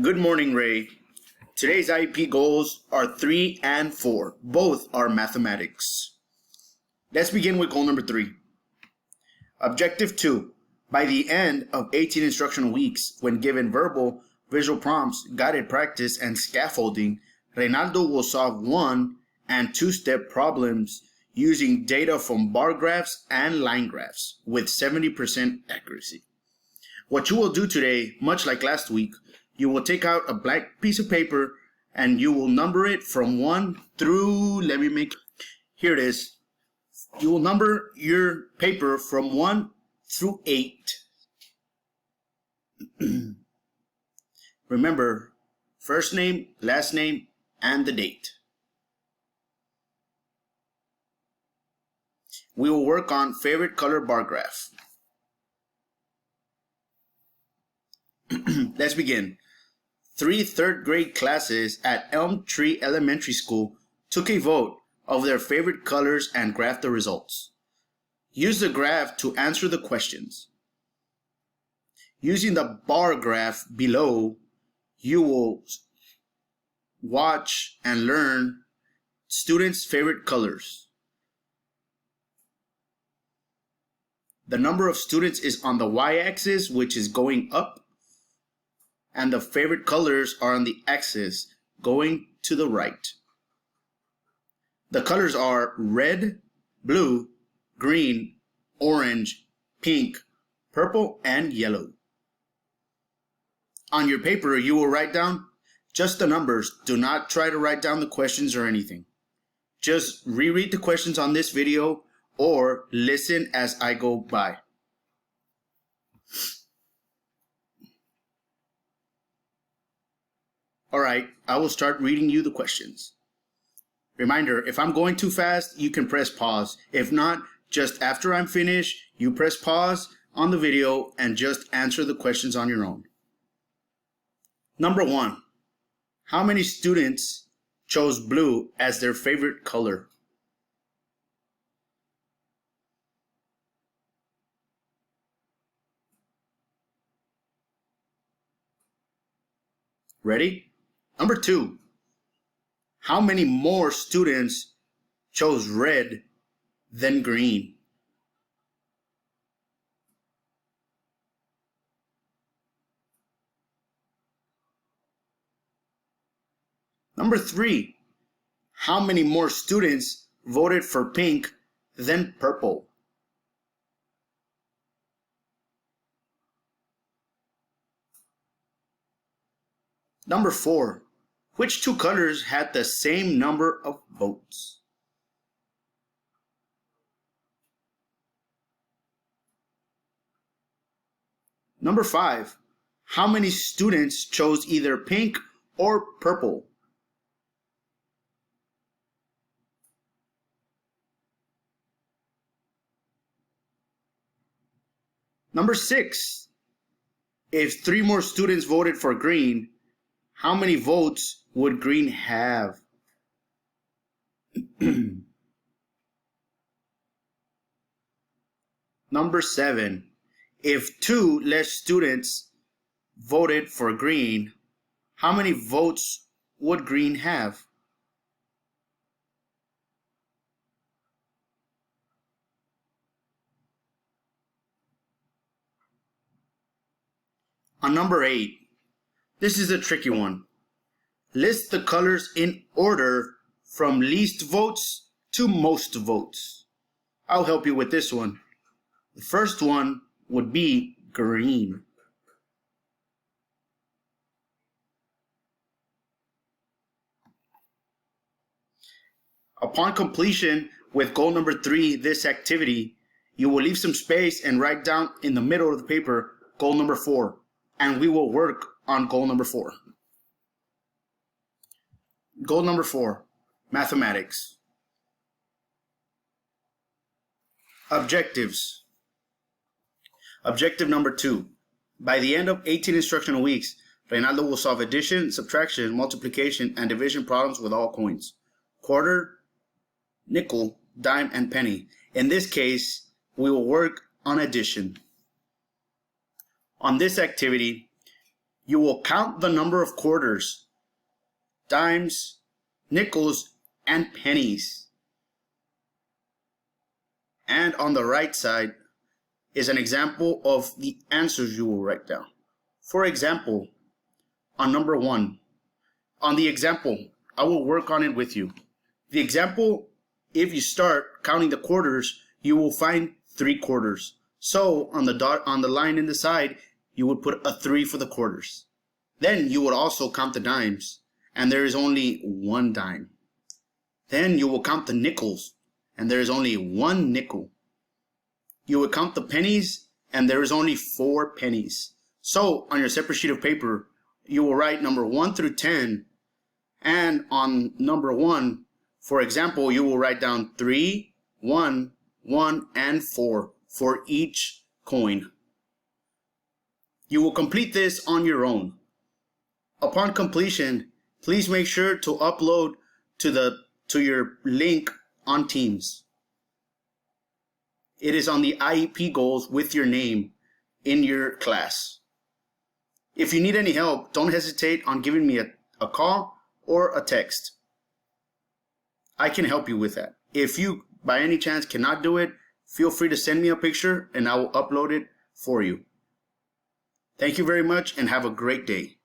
Good morning, Ray. Today's IEP goals are 3 and 4. Both are mathematics. Let's begin with goal number 3. Objective 2. By the end of 18 instructional weeks, when given verbal, visual prompts, guided practice, and scaffolding, Reynaldo will solve 1 and 2-step problems using data from bar graphs and line graphs with 70% accuracy. What you will do today, much like last week, you will take out a blank piece of paper and you will number it from 1 through, here it is. You will number your paper from 1 through 8. Remember, first name, last name, and the date. We will work on favorite color bar graph. Let's begin. 3 third grade classes at Elm Tree Elementary School took a vote of their favorite colors and graphed the results. Use the graph to answer the questions. Using the bar graph below, you will watch and learn students' favorite colors. The number of students is on the y-axis, which is going up, and the favorite colors are on the axis, going to the right. The colors are red, blue, green, orange, pink, purple, and yellow. On your paper, you will write down just the numbers. Do not try to write down the questions or anything. Just reread the questions on this video or listen as I go by. Alright, I will start reading you the questions. Reminder, if I'm going too fast, you can press pause. If not, just after I'm finished, you press pause on the video and just answer the questions on your own. Number 1. How many students chose blue as their favorite color? Ready? Number 2. How many more students chose red than green? Number 3. How many more students voted for pink than purple? Number 4. Which 2 colors had the same number of votes? Number 5. How many students chose either pink or purple? Number 6. If 3 more students voted for green, how many votes would green have? Number 7. If 2 less students voted for green, how many votes would green have? On number 8, this is a tricky one. List the colors in order from least votes to most votes. I'll help you with this one. The first one would be green. Upon completion with goal number 3, this activity, you will leave some space and write down in the middle of the paper goal number 4. And we will work on goal number 4. Goal number 4, mathematics. Objectives. Objective number 2. By the end of 18 instructional weeks, Reynaldo will solve addition, subtraction, multiplication, and division problems with all coins. Quarter, nickel, dime, and penny. In this case, we will work on addition. On this activity, You will count the number of quarters, dimes, nickels, and pennies. And on the right side is an example of the answers you will write down. For example, on number 1, on the example, I will work on it with you. The example, if you start counting the quarters, you will find 3 quarters. So on the line in the side, you would put a 3 for the quarters. Then you would also count the dimes, and there is only 1 dime. Then you will count the nickels, and there is only 1 nickel. You would count the pennies, and there is only 4 pennies. So on your separate sheet of paper, you will write number 1 through 10, and on number 1, for example, you will write down 3, 1, 1, and 4 for each coin. You will complete this on your own. Upon completion, please make sure to upload to your link on Teams. It is on the IEP goals with your name in your class. If you need any help, don't hesitate on giving me a call or a text. I can help you with that. If you, by any chance, cannot do it, feel free to send me a picture and I will upload it for you. Thank you very much and have a great day.